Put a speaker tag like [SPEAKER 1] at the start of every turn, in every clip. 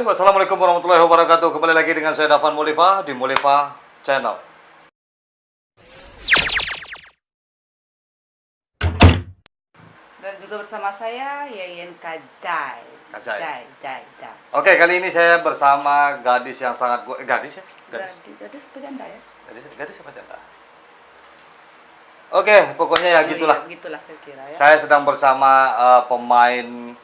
[SPEAKER 1] Assalamualaikum warahmatullahi wabarakatuh. Kembali lagi dengan saya Dafan Mulifa di Mulifa Channel.
[SPEAKER 2] Dan juga bersama saya Yayen Kajai.
[SPEAKER 1] Kajai.
[SPEAKER 2] Jai.
[SPEAKER 1] Oke, kali ini saya bersama gadis yang sangat gadis ya?
[SPEAKER 2] Gadis pejanda ya?
[SPEAKER 1] Gadis apa janda? Oke, pokoknya ya gitulah.
[SPEAKER 2] Gitulah kira-kira ya.
[SPEAKER 1] Saya sedang bersama pemain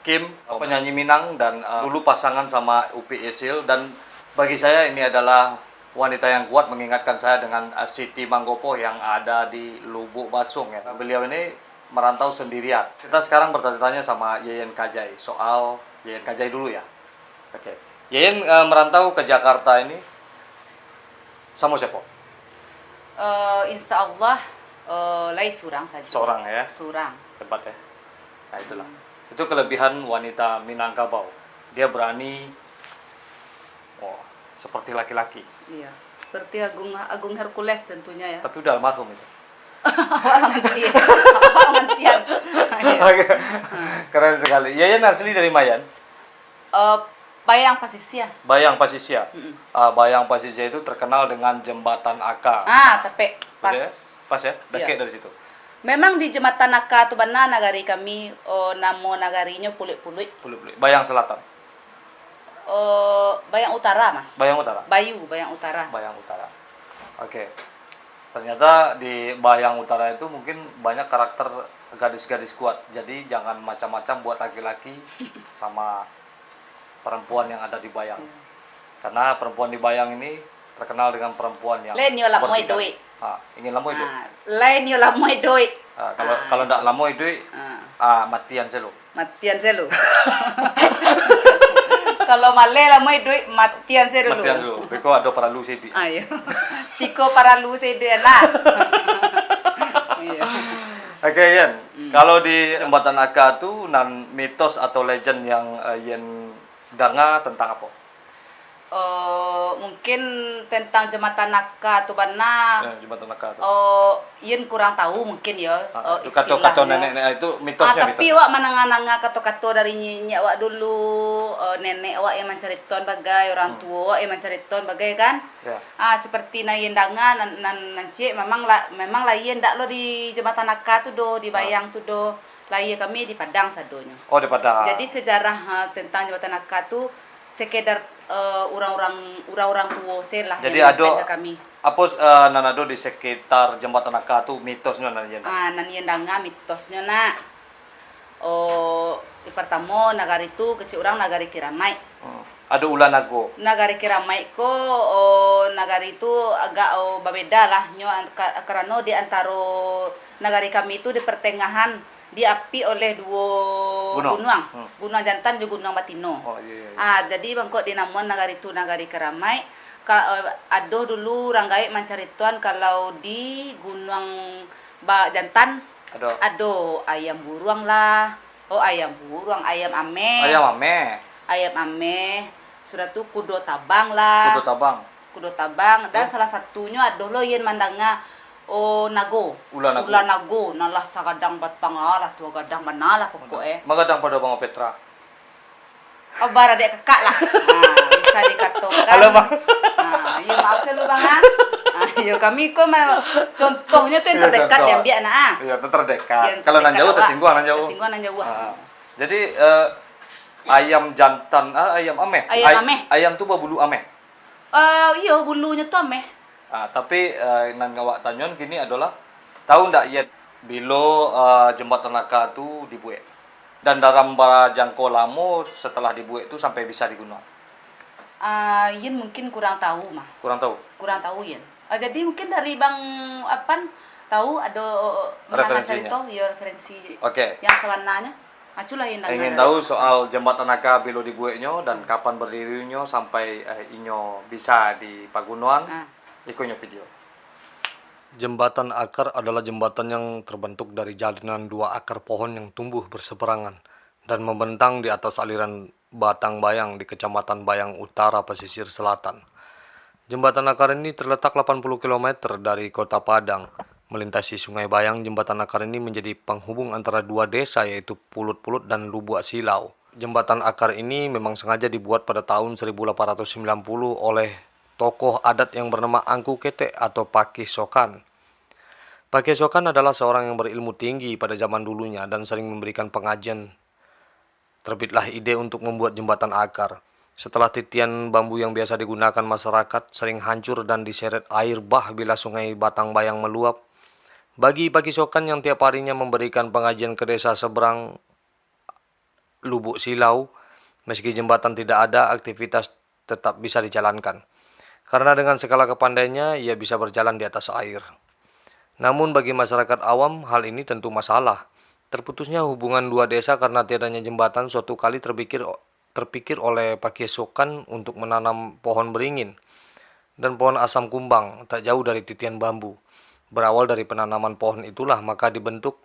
[SPEAKER 1] Kim, penyanyi Minang, dan dulu pasangan sama Upi Isil. Dan bagi saya ini adalah wanita yang kuat, mengingatkan saya dengan Siti Manggopo yang ada di Lubuk Basung ya. Beliau ini merantau sendirian. Kita sekarang bertanya-tanya sama Yayen Kajai soal Yayen Kajai dulu ya. Oke. Yayen merantau ke Jakarta ini sama siapa?
[SPEAKER 2] Insya Allah lai surang saja.
[SPEAKER 1] Seorang ya.
[SPEAKER 2] Surang.
[SPEAKER 1] Hebat ya. Nah itulah. Itu kelebihan wanita Minangkabau. Dia berani seperti laki-laki.
[SPEAKER 2] Iya, seperti Agung Hercules tentunya ya.
[SPEAKER 1] Tapi udah almarhum itu.
[SPEAKER 2] Ngantian.
[SPEAKER 1] Keren sekali. Yayan asli dari Mayan.
[SPEAKER 2] Bayang Pasisia.
[SPEAKER 1] Bayang Pasisia. Bayang Pasisia itu terkenal dengan jembatan Aka.
[SPEAKER 2] Tapi pas.
[SPEAKER 1] Ya? Pas ya? Dake
[SPEAKER 2] Iya.
[SPEAKER 1] dari situ.
[SPEAKER 2] Memang di jembatan Aka tu bana nagari kami namo nagarinya pulik-pulik.
[SPEAKER 1] Pulik-pulik. Bayang Selatan.
[SPEAKER 2] Bayang Utara mah.
[SPEAKER 1] Bayang Utara.
[SPEAKER 2] Bayang Utara.
[SPEAKER 1] Bayang Utara. Oke. Ternyata di Bayang Utara itu mungkin banyak karakter gadis-gadis kuat. Jadi jangan macam-macam buat laki-laki sama perempuan yang ada di Bayang. Karena perempuan di Bayang ini terkenal dengan perempuan yang
[SPEAKER 2] Lain yo lamoy
[SPEAKER 1] berbidang.
[SPEAKER 2] duit.
[SPEAKER 1] Ingin lamoy duit.
[SPEAKER 2] Lain yo lamoy duit.
[SPEAKER 1] Kalau ndak lamoy duit, matian selo.
[SPEAKER 2] Matian selu. Kalau male lamoy duit matian selu.
[SPEAKER 1] Matian selo. Beko ada para lu sedi.
[SPEAKER 2] Ayo. Tiko para lu sede lah. Iya.
[SPEAKER 1] Oke, Yen. Kalau di Jembatan Aka itu nan mitos atau legend yang Yen danga tentang apa?
[SPEAKER 2] Mungkin tentang jembatan Aka tu bana.
[SPEAKER 1] Ya, Jembatan Aka itu.
[SPEAKER 2] Yen kurang tahu mungkin ya.
[SPEAKER 1] Kato-kato nenek itu mitosnya.
[SPEAKER 2] Tapi wak mananga-nanga kato-kato dari nyinya wak dulu, nenek wak yang mencariton bagai orang tua wak yang mencariton bagai kan.
[SPEAKER 1] Ya.
[SPEAKER 2] Seperti na yen danga nanci memang lain ndak lo di jembatan Aka tu do di Bayang tu do. Lain kami di Padang sadonya.
[SPEAKER 1] Oh, di Padang.
[SPEAKER 2] Jadi sejarah tentang jembatan Aka tu sekedar orang-orang tua lah.
[SPEAKER 1] Jadi
[SPEAKER 2] yang
[SPEAKER 1] ada
[SPEAKER 2] kami.
[SPEAKER 1] apa nanado di sekitar Jembatan Aka tu mitosnya nan Yen.
[SPEAKER 2] Nan yen danga mitosnya nak. Pertama nagari itu kecil orang nagari Kiramai.
[SPEAKER 1] Ada ulah nago.
[SPEAKER 2] Nagari Kiramai ko nagari itu agak berbeda lah nyo karena di antara nagari kami itu di pertengahan diapi oleh dua gunung. Gunung Jantan juga Gunung Batino.
[SPEAKER 1] Oh iya.
[SPEAKER 2] Jadi bangko dinamakan nagari itu nagari Kiramai. Aduh dulu ranggai mencarituan kalau di Gunung Jantan ada ayam buruang lah. Ayam buruang, ayam ame. Ayam ame. Sudah tuh kudo tabang lah. Kudo tabang. Dan salah satunya ada lo yen mandanga nago. Ula nago. Nalah sagadang batang lah. Tua gadang mana lah pokoknya.
[SPEAKER 1] Magadang pada Bang Petra.
[SPEAKER 2] Bara dek kakak lah. Bisa dikatakan.
[SPEAKER 1] Halo, Bang.
[SPEAKER 2] Ya maaf saya lu Bang. Yo kami kok contohnya tuh yang terdekat yang biar
[SPEAKER 1] Iya, terdekat. Kalau nan jauh tersinggungan nan jauh. Jadi ayam jantan, ayam ame. Ayam tuh bulu ame.
[SPEAKER 2] Iya bulunya tuh ame.
[SPEAKER 1] Tapi nan ngawak tanyon kini adalah tahu ndak ya bilo Jembatan Aka itu dibuat. Dan dalam jangkau lama setelah dibuat itu sampai bisa digunakan.
[SPEAKER 2] Yen mungkin kurang tahu mah.
[SPEAKER 1] Kurang tahu
[SPEAKER 2] Yen. Jadi mungkin dari Bang Apan tahu ada
[SPEAKER 1] referensinya.
[SPEAKER 2] Referensi.
[SPEAKER 1] Oke.
[SPEAKER 2] Yang sewarnanya. Aculah yang
[SPEAKER 1] ingin tahu soal Jembatan Aka bilo dibuatnya dan kapan berdirinya sampai inyo bisa di Pagunuan. Ikunya video. Jembatan akar adalah jembatan yang terbentuk dari jalinan dua akar pohon yang tumbuh berseberangan dan membentang di atas aliran Batang Bayang di Kecamatan Bayang Utara, Pesisir Selatan. Jembatan akar ini terletak 80 km dari Kota Padang. Melintasi Sungai Bayang, jembatan akar ini menjadi penghubung antara dua desa yaitu Pulut-Pulut dan Lubuk Silau. Jembatan akar ini memang sengaja dibuat pada tahun 1890 oleh tokoh adat yang bernama Angku Kete atau Pakih Sokan. Pakih Sokan adalah seorang yang berilmu tinggi pada zaman dulunya dan sering memberikan pengajian. Terbitlah ide untuk membuat jembatan akar. Setelah titian bambu yang biasa digunakan masyarakat sering hancur dan diseret air bah bila sungai Batang Bayang meluap, bagi Pakih Sokan yang tiap harinya memberikan pengajian ke desa seberang Lubuk Silau, meski jembatan tidak ada, aktivitas tetap bisa dijalankan. Karena dengan segala kepandainya, ia bisa berjalan di atas air. Namun bagi masyarakat awam, hal ini tentu masalah. Terputusnya hubungan dua desa karena tiadanya jembatan suatu kali terpikir oleh Pakih Sokan untuk menanam pohon beringin dan pohon asam kumbang tak jauh dari titian bambu. Berawal dari penanaman pohon itulah maka dibentuk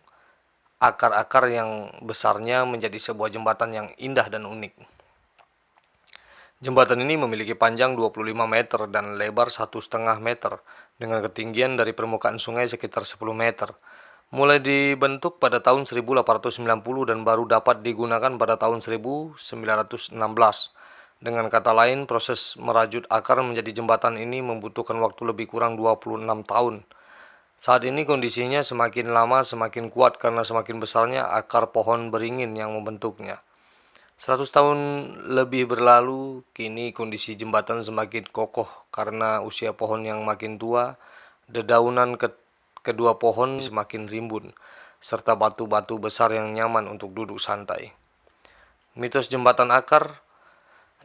[SPEAKER 1] akar-akar yang besarnya menjadi sebuah jembatan yang indah dan unik. Jembatan ini memiliki panjang 25 meter dan lebar 1,5 meter dengan ketinggian dari permukaan sungai sekitar 10 meter. Mulai dibentuk pada tahun 1890 dan baru dapat digunakan pada tahun 1916. Dengan kata lain, proses merajut akar menjadi jembatan ini membutuhkan waktu lebih kurang 26 tahun. Saat ini kondisinya semakin lama semakin kuat karena semakin besarnya akar pohon beringin yang membentuknya. 100 tahun lebih berlalu, kini kondisi jembatan semakin kokoh karena usia pohon yang makin tua, dedaunan kedua pohon semakin rimbun, serta batu-batu besar yang nyaman untuk duduk santai. Mitos jembatan akar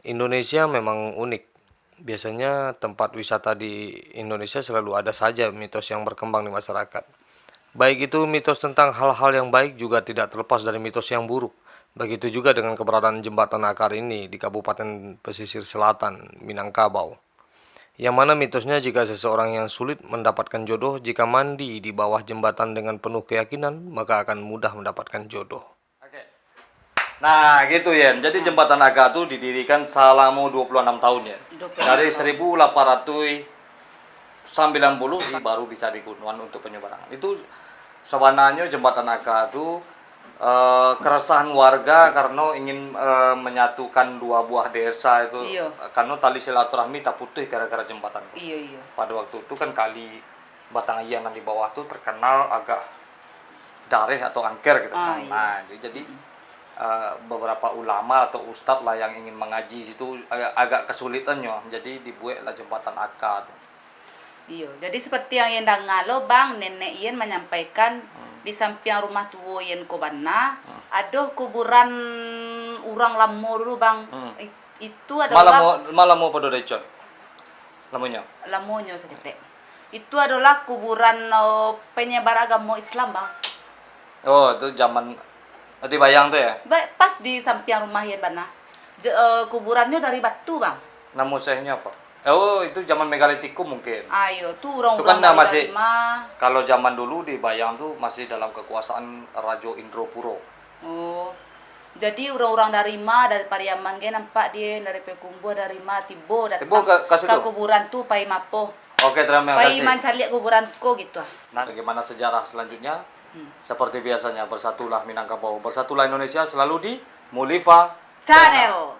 [SPEAKER 1] Indonesia memang unik. Biasanya tempat wisata di Indonesia selalu ada saja mitos yang berkembang di masyarakat. Baik itu mitos tentang hal-hal yang baik juga tidak terlepas dari mitos yang buruk. Begitu juga dengan keberadaan jembatan akar ini di Kabupaten Pesisir Selatan, Minangkabau. Yang mana mitosnya jika seseorang yang sulit mendapatkan jodoh, jika mandi di bawah jembatan dengan penuh keyakinan, maka akan mudah mendapatkan jodoh.
[SPEAKER 3] Nah gitu ya, jadi jembatan akar itu didirikan selama 26 tahun ya. Dari 1890 baru bisa digunakan untuk penyeberangan. Itu sebenarnya jembatan akar itu keresahan warga karena ingin menyatukan dua buah desa itu.
[SPEAKER 2] Iya.
[SPEAKER 3] Karena tali silaturahmi tak putus gara-gara jembatan.
[SPEAKER 2] Iya.
[SPEAKER 3] Pada waktu itu kan kali Batang Ayangan di bawah tuh terkenal agak dareh atau angker gitu.
[SPEAKER 2] Iya.
[SPEAKER 3] Nah, jadi beberapa ulama atau ustadz lah yang ingin mengaji situ agak kesulitannya, jadi dibuatlah jembatan akar.
[SPEAKER 2] Iya, jadi seperti yang Yendang ngalo bang, nenek Yen menyampaikan di samping rumah tua Yen Kobana ada kuburan orang lamo dulu bang. Itu adalah
[SPEAKER 3] malam mau pada decon
[SPEAKER 2] lamonyo sedikit. Itu adalah kuburan penyebar agama Islam bang.
[SPEAKER 3] Oh itu zaman di Bayang tuh ya?
[SPEAKER 2] Pas di samping rumah Yen Bana. Kuburannya dari batu bang.
[SPEAKER 3] Nama musehnya apa? Oh itu zaman megalitikum mungkin.
[SPEAKER 2] Ayo tuh orang-orang
[SPEAKER 3] Itu kan
[SPEAKER 2] dari
[SPEAKER 3] masih
[SPEAKER 2] Darima.
[SPEAKER 3] kalau zaman dulu di Bayang tuh masih dalam kekuasaan Raja Indropuro.
[SPEAKER 2] Oh, jadi orang-orang Darima dari Pariaman ge nampak dia dari Pekumbo Darima Tibo datang ke kuburan tuh pai mapo.
[SPEAKER 3] Oke, terima
[SPEAKER 2] Pai
[SPEAKER 3] kasih.
[SPEAKER 2] mancali kuburan ko gitu.
[SPEAKER 3] Nah, bagaimana sejarah selanjutnya? Seperti biasanya, bersatulah Minangkabau, bersatulah Indonesia selalu di Mulifa
[SPEAKER 2] Channel.